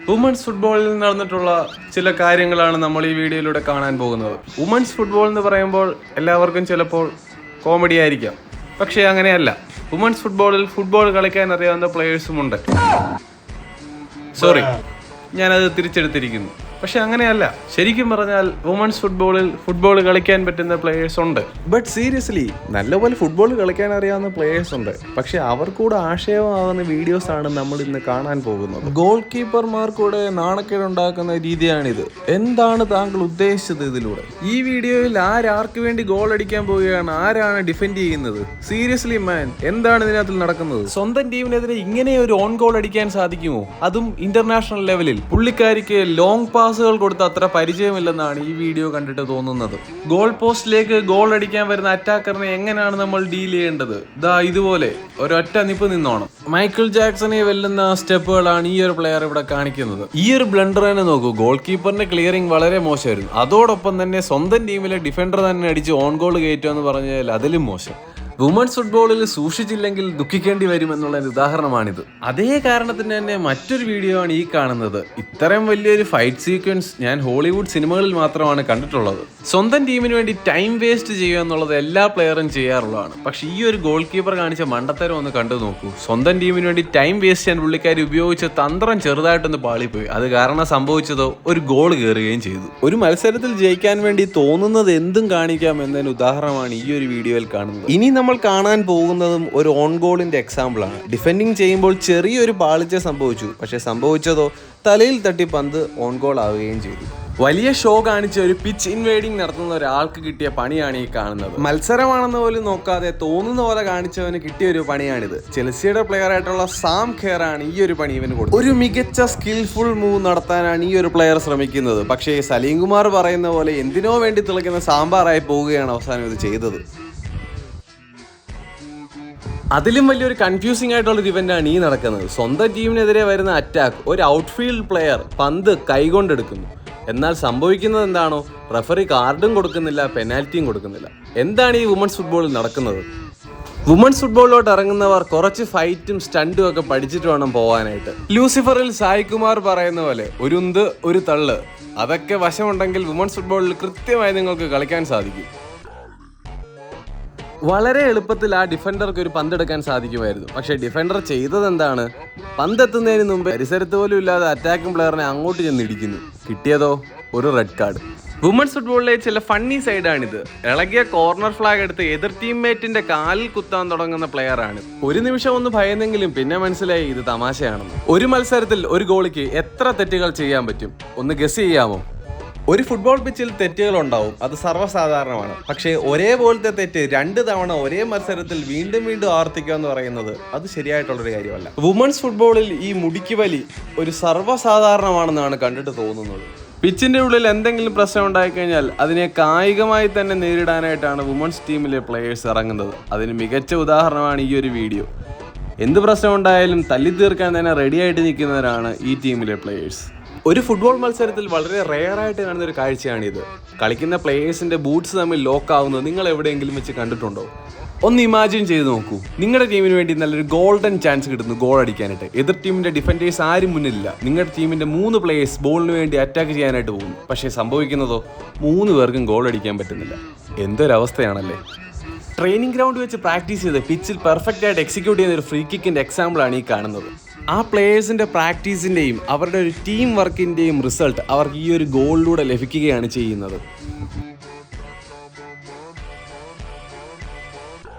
Women's ഫുട്ബോളിൽ നടന്നിട്ടുള്ള ചില കാര്യങ്ങളാണ് നമ്മൾ ഈ വീഡിയോയിലൂടെ കാണാൻ പോകുന്നത്. വുമൻസ് ഫുട്ബോൾ എന്ന് പറയുമ്പോൾ എല്ലാവർക്കും ചിലപ്പോൾ കോമഡി ആയിരിക്കാം, പക്ഷേ അങ്ങനെയല്ല. വുമൻസ് ഫുട്ബോളിൽ ഫുട്ബോൾ കളിക്കാൻ അറിയാവുന്ന പ്ലേയേഴ്സുമുണ്ട്. സോറി, ഞാനത് തിരിച്ചെടുത്തിരിക്കുന്നു. പക്ഷെ അങ്ങനെയല്ല. ശരിക്കും പറഞ്ഞാൽ വുമൻസ് ഫുട്ബോളിൽ ഫുട്ബോൾ കളിക്കാൻ പറ്റുന്ന പ്ലേയേഴ്സ് ഉണ്ട്. ബട്ട് സീരിയസ്ലി നല്ലപോലെ ഫുട്ബോൾ കളിക്കാൻ അറിയാവുന്ന പ്ലേയേഴ്സ് ഉണ്ട്. പക്ഷെ അവർക്കൂടെ ആശയമാകുന്ന വീഡിയോസ് ആണ് നമ്മൾ ഇന്ന് കാണാൻ പോകുന്നത്. ഗോൾ കീപ്പർമാർക്കൂടെ നാണക്കേടുണ്ടാക്കുന്ന രീതിയാണിത്. എന്താണ് താങ്കൾ ഉദ്ദേശിച്ചത് ഇതിലൂടെ? ഈ വീഡിയോയിൽ ആർക്ക് വേണ്ടി ഗോൾ അടിക്കാൻ പോവുകയാണ്, ആരാണ് ഡിഫെൻഡ് ചെയ്യുന്നത്? സീരിയസ്ലി മാൻ, എന്താണ് ഇതിനകത്ത് നടക്കുന്നത്? സ്വന്തം ടീമിനെതിരെ ഇങ്ങനെ ഒരു ഓൺ ഗോൾ അടിക്കാൻ സാധിക്കുമോ? അതും ഇന്റർനാഷണൽ ലെവലിൽ. പുള്ളിക്കാരിക്ക് ലോങ് പാസുകൾ കൊടുത്ത് അത്ര പരിചയമില്ലെന്നാണ് ഈ വീഡിയോ കണ്ടിട്ട് തോന്നുന്നത്. ഗോൾ പോസ്റ്റിലേക്ക് ഗോൾ അടിക്കാൻ വരുന്ന അറ്റാക്കറിനെ എങ്ങനെയാണ് നമ്മൾ ഡീൽ ചെയ്യേണ്ടത്? ഇതുപോലെ ഒരൊറ്റ നിപ്പ് നിന്നോണം. മൈക്കിൾ ജാക്സനെ വെല്ലുന്ന സ്റ്റെപ്പുകളാണ് ഈ ഒരു പ്ലെയർ ഇവിടെ കാണിക്കുന്നത്. ഈ ഒരു ബ്ലണ്ടർ തന്നെ നോക്കൂ. ഗോൾ കീപ്പറിന്റെ ക്ലിയറിംഗ് വളരെ മോശമായിരുന്നു. അതോടൊപ്പം തന്നെ സ്വന്തം ടീമിലെ ഡിഫൻഡർ തന്നെ അടിച്ച് ഓൺ ഗോൾ കയറ്റുക എന്ന് പറഞ്ഞാൽ അതിലും മോശം. വുമൻസ് ഫുട്ബോളിൽ സൂക്ഷിച്ചില്ലെങ്കിൽ ദുഃഖിക്കേണ്ടി വരുമെന്നുള്ള ഉദാഹരണമാണിത്. അതേ കാരണത്തിന് തന്നെ മറ്റൊരു വീഡിയോ ആണ് ഈ കാണുന്നത്. ഇത്രയും വലിയൊരു ഫൈറ്റ് സീക്വൻസ് ഞാൻ ഹോളിവുഡ് സിനിമകളിൽ മാത്രമാണ് കണ്ടിട്ടുള്ളത്. സ്വന്തം ടീമിന് വേണ്ടി ടൈം വേസ്റ്റ് ചെയ്യുക എന്നുള്ളത് എല്ലാ പ്ലെയറും ചെയ്യാറുള്ളതാണ്. പക്ഷേ ഈ ഒരു ഗോൾ കീപ്പർ കാണിച്ച മണ്ടത്തരം ഒന്ന് കണ്ടു നോക്കൂ. സ്വന്തം ടീമിന് വേണ്ടി ടൈം വേസ്റ്റ് ചെയ്യാൻ പുള്ളിക്കാരി ഉപയോഗിച്ച തന്ത്രം ചെറുതായിട്ടൊന്ന് പാളിപ്പോയി. അത് കാരണം സംഭവിച്ചതോ ഒരു ഗോൾ കയറുകയും ചെയ്തു. ഒരു മത്സരത്തിൽ ജയിക്കാൻ വേണ്ടി തോന്നുന്നത് എന്തും കാണിക്കാം എന്നതിന് ഉദാഹരണമാണ് ഈ ഒരു വീഡിയോയിൽ കാണുന്നത്. ഇനി നമ്മൾ കാണാൻ പോകുന്നതും ഒരു ഓൺ ഗോളിന്റെ എക്സാമ്പിൾ ആണ്. ഡിഫെൻഡിങ് ചെയ്യുമ്പോൾ ചെറിയൊരു പാളിച്ച സംഭവിച്ചു. പക്ഷെ സംഭവിച്ചതോ തലയിൽ തട്ടി പന്ത് ഓൺ ഗോൾ ആവുകയും ചെയ്തു. വലിയ ഷോ കാണിച്ച് ഒരു പിച്ച് ഇൻവേഡിങ് നടത്തുന്ന ഒരാൾക്ക് കിട്ടിയ പണിയാണ് ഈ കാണുന്നത്. മത്സരമാണെന്ന് പോലും നോക്കാതെ തോന്നുന്ന പോലെ കാണിച്ചവന് കിട്ടിയ ഒരു പണിയാണിത്. ചെൽസിയുടെ പ്ലെയർ ആയിട്ടുള്ള സാം ഖേർ ആണ് ഈ ഒരു പണി ഇവന് കൊടുത്തത്. ഒരു മികച്ച സ്കിൽഫുൾ മൂവ് നടത്താനാണ് ഈ ഒരു പ്ലെയർ ശ്രമിക്കുന്നത്. പക്ഷേ സലീം കുമാർ പറയുന്ന പോലെ എന്തിനോ വേണ്ടി തിളയ്ക്കുന്ന സാമ്പാറായി പോവുകയാണ് അവസാനം ഇത് ചെയ്തത്. അതിലും വലിയൊരു കൺഫ്യൂസിംഗ് ആയിട്ടുള്ളൊരു ഇവൻ്റാണ് ഈ നടക്കുന്നത്. സ്വന്തം ടീമിനെതിരെ വരുന്ന അറ്റാക്ക് ഒരു ഔട്ട്ഫീൽഡ് പ്ലെയർ പന്ത് കൈകൊണ്ടെടുക്കുന്നു. എന്നാൽ സംഭവിക്കുന്നത് എന്താണോ? റഫറി കാർഡും കൊടുക്കുന്നില്ല, പെനാൽറ്റിയും കൊടുക്കുന്നില്ല. എന്താണ് ഈ വുമൻസ് ഫുട്ബോളിൽ നടക്കുന്നത്? വുമൻസ് ഫുട്ബോളിലോട്ട് ഇറങ്ങുന്നവർ കുറച്ച് ഫൈറ്റും സ്റ്റണ്ടും ഒക്കെ പഠിച്ചിട്ട് വേണം പോകാനായിട്ട്. ലൂസിഫറിൽ സായ് കുമാർ പറയുന്ന പോലെ ഒരു ഉന്ത് ഒരു തള്ള് അതൊക്കെ വശമുണ്ടെങ്കിൽ വുമൻസ് ഫുട്ബോളിൽ കൃത്യമായി നിങ്ങൾക്ക് കളിക്കാൻ സാധിക്കും. വളരെ എളുപ്പത്തിൽ ആ ഡിഫൻഡർക്ക് ഒരു പന്തെടുക്കാൻ സാധിക്കുമായിരുന്നു. പക്ഷേ ഡിഫൻഡർ ചെയ്തത് എന്താണ്? പന്തെത്തുന്നതിന് മുമ്പ് പരിസരത്ത് പോലും ഇല്ലാതെ അറ്റാക്കിംഗ് പ്ലെയറിനെ അങ്ങോട്ട് ചെന്ന് ഇടിക്കുന്നു. കിട്ടിയതോ ഒരു റെഡ് കാർഡ്. വുമൻസ് ഫുട്ബോളിലെ ചില ഫണ്ണി സൈഡാണിത്. ഇളകിയ കോർണർ ഫ്ലാഗ് എടുത്ത് എതിർ ടീംമേറ്റിന്റെ കാലിൽ കുത്താൻ തുടങ്ങുന്ന പ്ലെയറാണ്. ഒരു നിമിഷം ഒന്ന് ഭയന്നെങ്കിലും പിന്നെ മനസ്സിലായി ഇത് തമാശയാണെന്ന്. ഒരു മത്സരത്തിൽ ഒരു ഗോളിക്ക് എത്ര തെറ്റുകൾ ചെയ്യാൻ പറ്റും? ഒന്ന് ഗസ് ചെയ്യാമോ? ഒരു ഫുട്ബോൾ പിച്ചിൽ തെറ്റുകൾ ഉണ്ടാവും, അത് സർവ്വസാധാരണമാണ്. പക്ഷേ ഒരേപോലത്തെ തെറ്റ് 2 തവണ ഒരേ മത്സരത്തിൽ വീണ്ടും വീണ്ടും ആവർത്തിക്കുക എന്ന് പറയുന്നത് അത് ശരിയായിട്ടുള്ളൊരു കാര്യമല്ല. വുമൻസ് ഫുട്ബോളിൽ ഈ മുടിക്ക് വലി ഒരു സർവ്വസാധാരണമാണെന്നാണ് കണ്ടിട്ട് തോന്നുന്നത്. പിച്ചിന്റെ ഉള്ളിൽ എന്തെങ്കിലും പ്രശ്നം ഉണ്ടായിക്കഴിഞ്ഞാൽ അതിനെ കായികമായി തന്നെ നേരിടാനായിട്ടാണ് വുമൻസ് ടീമിലെ പ്ലെയേഴ്സ് ഇറങ്ങുന്നത്. അതിന് മികച്ച ഉദാഹരണമാണ് ഈ ഒരു വീഡിയോ. എന്ത് പ്രശ്നം ഉണ്ടായാലും തല്ലി തീർക്കാൻ തന്നെ റെഡിയായിട്ട് നിൽക്കുന്നവരാണ് ഈ ടീമിലെ പ്ലെയേഴ്സ്. ഒരു ഫുട്ബോൾ മത്സരത്തിൽ വളരെ റെയറായിട്ട് കാണുന്ന ഒരു കാഴ്ചയാണിത്. കളിക്കുന്ന പ്ലേയേഴ്സിന്റെ ബൂട്ട്സ് തമ്മിൽ ലോക്ക് ആവുന്നത് നിങ്ങൾ എവിടെയെങ്കിലും വെച്ച് കണ്ടിട്ടുണ്ടോ? ഒന്ന് ഇമാജിൻ ചെയ്ത് നോക്കൂ. നിങ്ങളുടെ ടീമിന് വേണ്ടി നല്ലൊരു ഗോൾഡൻ ചാൻസ് കിട്ടുന്നു ഗോൾ അടിക്കാനായിട്ട്. എതിർ ടീമിന്റെ ഡിഫൻഡേഴ്സ് ആരും മുന്നിലില്ല. നിങ്ങളുടെ ടീമിന്റെ 3 പ്ലേയേഴ്സ് ബോളിന് വേണ്ടി അറ്റാക്ക് ചെയ്യാനായിട്ട് പോകുന്നു. പക്ഷേ സംഭവിക്കുന്നതോ 3 പേർക്കും ഗോൾ അടിക്കാൻ പറ്റുന്നില്ല. എന്തൊരവസ്ഥയാണല്ലേ. ട്രെയിനിങ് ഗ്രൗണ്ട് വെച്ച് പ്രാക്ടീസ് ചെയ്ത് പിച്ചിൽ പെർഫെക്റ്റ് ആയിട്ട് എക്സിക്യൂട്ട് ചെയ്യുന്ന ഒരു ഫ്രീ കിക്കിന്റെ എക്സാമ്പിളാണ് ഈ കാണുന്നത്. ആ പ്ലേയേഴ്സിന്റെ പ്രാക്ടീസിന്റെയും അവരുടെ ഒരു ടീം വർക്കിന്റെയും റിസൾട്ട് അവർക്ക് ഈ ഒരു ഗോളിലൂടെ ലഭിക്കുകയാണ് ചെയ്യുന്നത്.